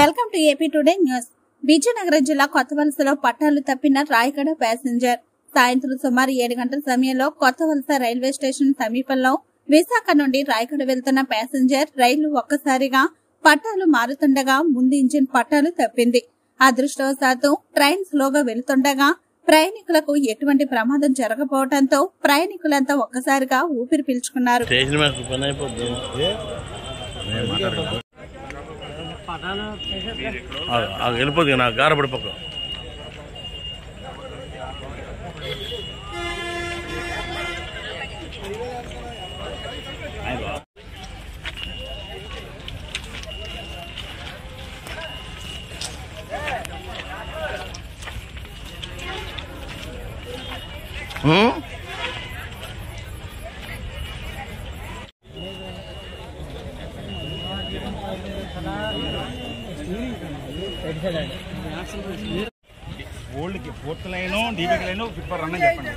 Welcome to AP today news. Vizianagaram జిల్లా కొత్తవలసలో పట్టాలు తప్పిన రాయగడ ప్యాసింజర్ సాయంత్రం సుమారు 7 గంటల సమయంలో కొత్తవలస రైల్వే స్టేషన్ సమీపంలో విశాఖ నుండి రాయగడ వెళ్తున్న ప్యాసింజర్ రైలు ఒక్కసారిగా పట్టాలు మారుతుండగా ముందు ఇంజిన్ పట్టాలు తప్పింది. అదృష్టవశాత్తు ట్రైన్ స్లోగా వెళుతుండగా ప్రయాణికులకు ఎటువంటి ప్రమాదం జరగకపోవడంతో ప్రయాణికులంతా ఒక్కసారిగా ఊపిరి పీల్చుకున్నారు. వెళ్ళిపోతుంది నాకు గారపడిపోక ఓల్డ్ కి ఫోర్త్ లైన్ డీబీకి లైన్ ఫిట్ రన్ అని చెప్పండి.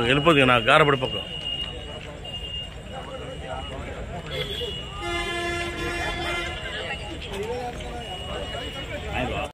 వెళ్ళిపోతుంది నాకు గారపడిపోక